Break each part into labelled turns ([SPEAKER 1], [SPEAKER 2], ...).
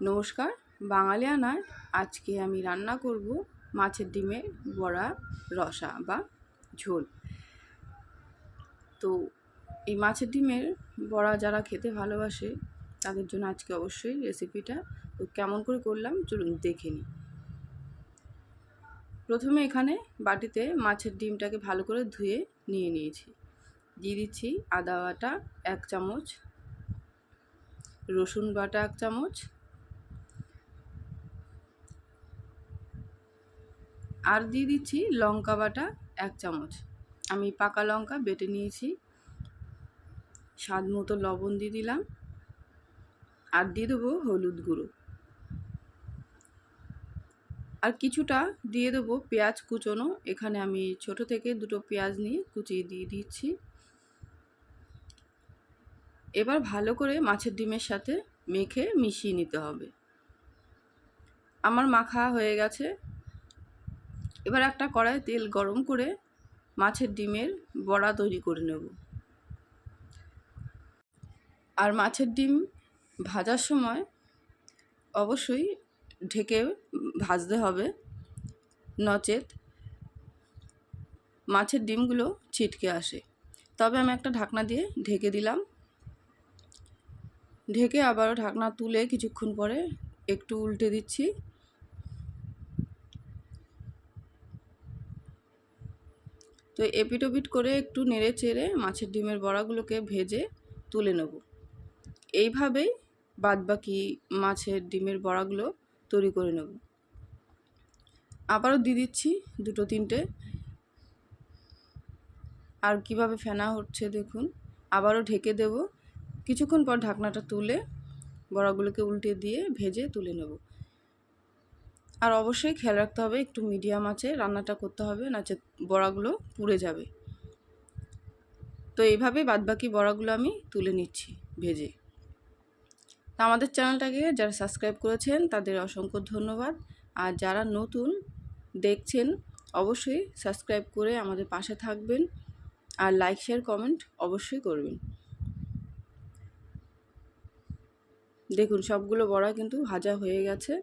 [SPEAKER 1] নমস্কার। বাঙালিয়ানায় আজকে আমি রান্না করব মাছের ডিমের বড়া রসা বা ঝোল। তো এই মাছের ডিমের বড়া যারা খেতে ভালোবাসে তাদের জন্য আজকে অবশ্যই রেসিপিটা। তো কেমন করে করলাম চলুন দেখে নিই। প্রথমে এখানে বাটিতে মাছের ডিমটাকে ভালো করে ধুয়ে নিয়ে নিয়েছি। দিয়ে দিচ্ছি আদা বাটা 1 চামচ, রসুন বাটা 1 চামচ, আর দিয়ে দিচ্ছি লঙ্কা বাটা 1 চামচ। আমি পাকা লঙ্কা বেটে নিয়েছি। স্বাদ মতো লবণ দিয়ে দিলাম, আর দিয়ে দেবো হলুদ গুঁড়ো, আর কিছুটা দিয়ে দেবো পেঁয়াজ কুচোনো। এখানে আমি ছোট থেকে 2টো পেঁয়াজ নিয়ে কুচিয়ে দিয়ে দিচ্ছি। এবার ভালো করে মাছের ডিমের সাথে মেখে মিশিয়ে নিতে হবে। আমার মাখা হয়ে গেছে। এবার একটা কড়াই তেল গরম করে মাছের ডিমের বড়া তৈরি করে নেব। আর মাছের ডিম ভাজার সময় অবশ্যই ঢেকে ভাজতে হবে, নচেত মাছের ডিমগুলো ছিটকে আসে। তবে আমি একটা ঢাকনা দিয়ে ঢেকে দিলাম। ঢেকে আবারও ঢাকনা তুলে কিছুক্ষণ পরে একটু উল্টে দিচ্ছি। তো এপিট ওপিট করে একটু নেড়ে চেড়ে মাছের ডিমের বড়াগুলোকে ভেজে তুলে নেব। এইভাবেই বাদবাকি মাছের ডিমের বড়াগুলো তৈরি করে নেব। আবারও দিয়ে দিচ্ছি 2-3টে। আর কিভাবে ফেনা হচ্ছে দেখুন। আবারও ঢেকে দেব। কিছুক্ষণ পর ঢাকনাটা তুলে বড়াগুলোকে উল্টে দিয়ে ভেজে তুলে নেব। আর অবশ্যই খেয়াল রাখতে হবে একটু মিডিয়াম আঁচে রান্নাটা করতে হবে, নচেত বড়াগুলো পুড়ে যাবে। তো এইভাবে বাদবাকি বড়াগুলো আমি তুলে নিচ্ছি ভেজে। তা আমাদের চ্যানেলটাকে যারা সাবস্ক্রাইব করেছেন তাদের অসংখ্য ধন্যবাদ। আর যারা নতুন দেখছেন অবশ্যই সাবস্ক্রাইব করে আমাদের পাশে থাকবেন, আর লাইক শেয়ার কমেন্ট অবশ্যই করবেন। দেখুন সবগুলো বড়া কিন্তু ভাজা হয়ে গেছে।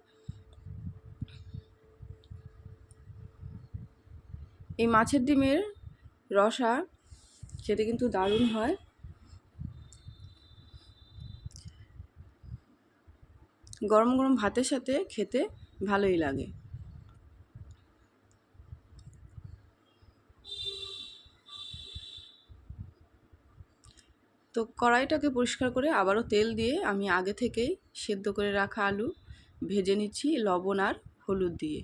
[SPEAKER 1] এই মাছের ডিমের রসা খেতে কিন্তু দারুণ হয়। গরম গরম ভাতের সাথে খেতে ভালোই লাগে। তো কড়াইটাকে পরিষ্কার করে আবারও তেল দিয়ে আমি আগে থেকেই সেদ্ধ করে রাখা আলু ভেজে নিচ্ছি লবণ আর হলুদ দিয়ে।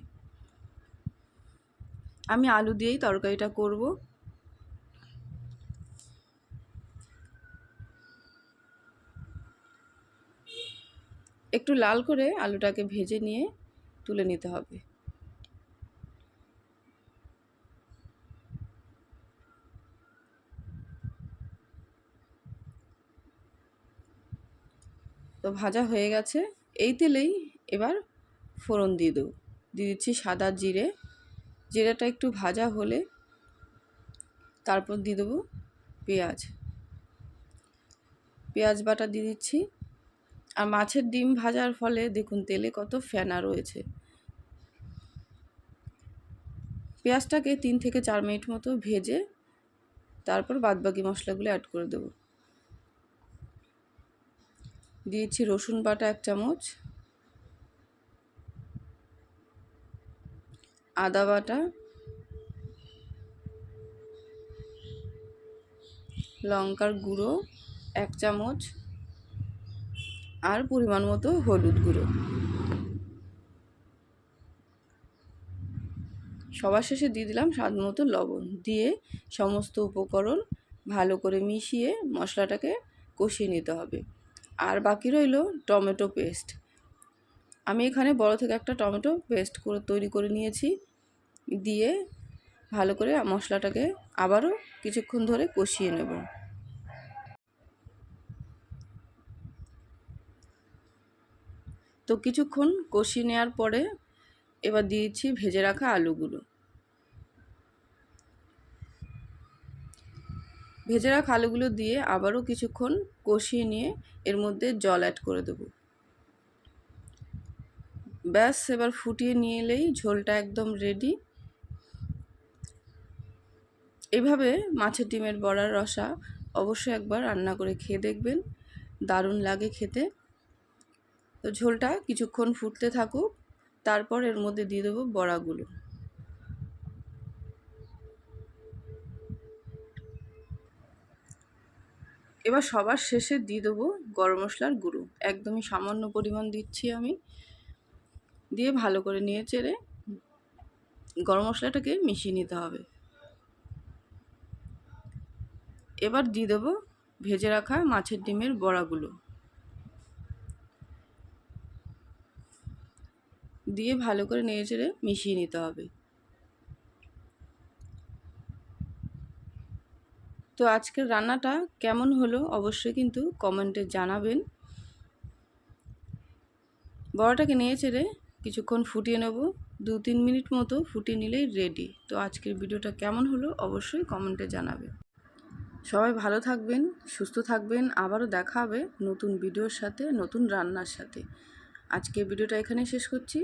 [SPEAKER 1] আমি আলু দিয়েই তরকারিটা করব। একটু লাল করে আলুটাকে ভেজে নিয়ে তুলে নিতে হবে। তো ভাজা হয়ে গেছে। এই তেলেই এবার ফোড়ন দিয়ে দেবো। দিয়ে দিচ্ছি সাদা জিরে। জিরেটা একটু ভাজা হলে তারপর দিয়ে দেবো পেঁয়াজ। পেঁয়াজ বাটা দিয়ে দিচ্ছি। আর মাছের ডিম ভাজার ফলে দেখুন তেলে কত ফেনা রয়েছে। পেঁয়াজটাকে 3 থেকে 4 মিনিট মতো ভেজে তারপর বাদবাকি মশলাগুলো অ্যাড করে দেবো। দিয়েছি রসুন বাটা 1 চামচ, আদা বাটা, লঙ্কার গুঁড়ো 1 চামচ, আর পরিমাণ মতো হলুদ গুঁড়ো। সবার শেষে দিয়ে দিলাম স্বাদ মতো লবণ। দিয়ে সমস্ত উপকরণ ভালো করে মিশিয়ে মশলাটাকে কষিয়ে নিতে হবে। আর বাকি রইল টমেটো পেস্ট। আমি এখানে বড় থেকে একটা টমেটো পেস্ট করে তৈরি করে নিয়েছি। দিয়ে ভালো করে মশলাটাকে আবারও কিছুক্ষণ ধরে কষিয়ে নেব। তো কিছুক্ষণ কষিয়ে নেওয়ার পরে এবার দিয়েছি ভেজে রাখা আলুগুলো। ভেজে রাখা আলুগুলো দিয়ে আবারও কিছুক্ষণ কষিয়ে নিয়ে এর মধ্যে জল অ্যাড করে দেব। ব্যাস এবার ফুটিয়ে নিয়ে এলেই ঝোলটা একদম রেডি। এইভাবে মাছের ডিমের বড়ার রসা অবশ্যই একবার রান্না করে খেয়ে দেখবেন, দারুণ লাগে খেতে। তো ঝোলটা কিছুক্ষণ ফুটতে থাকুক, তারপর এর মধ্যে দিয়ে দেবো বড়াগুলো। এবার সবার শেষে দিয়ে দেবো গরম মশলার গুঁড়ো, একদমই সামান্য পরিমাণ দিচ্ছি আমি। দিয়ে ভালো করে নিয়ে চেড়ে গরম মশলাটাকে মিশিয়ে নিতে হবে। এবার দিয়ে দেবো ভেজে রাখা মাছের ডিমের বড়াগুলো, দিয়ে ভালো করে নেড়ে চেড়ে মিশিয়ে নিতে হবে। তো আজকের রান্নাটা কেমন হলো অবশ্যই কিন্তু কমেন্টে জানাবেন। বড়াটাকে নেড়ে চেড়ে কিছুক্ষণ ফুটিয়ে নেব, 2-3 মিনিট মতো ফুটিয়ে নিলেই রেডি। তো আজকের ভিডিওটা কেমন হলো অবশ্যই কমেন্টে জানাবেন। সবাই ভালো থাকবেন, সুস্থ থাকবেন। আবারও দেখা হবে নতুন ভিডিওর সাথে, নতুন রান্নার সাথে। আজকের ভিডিওটা এখানেই শেষ করছি।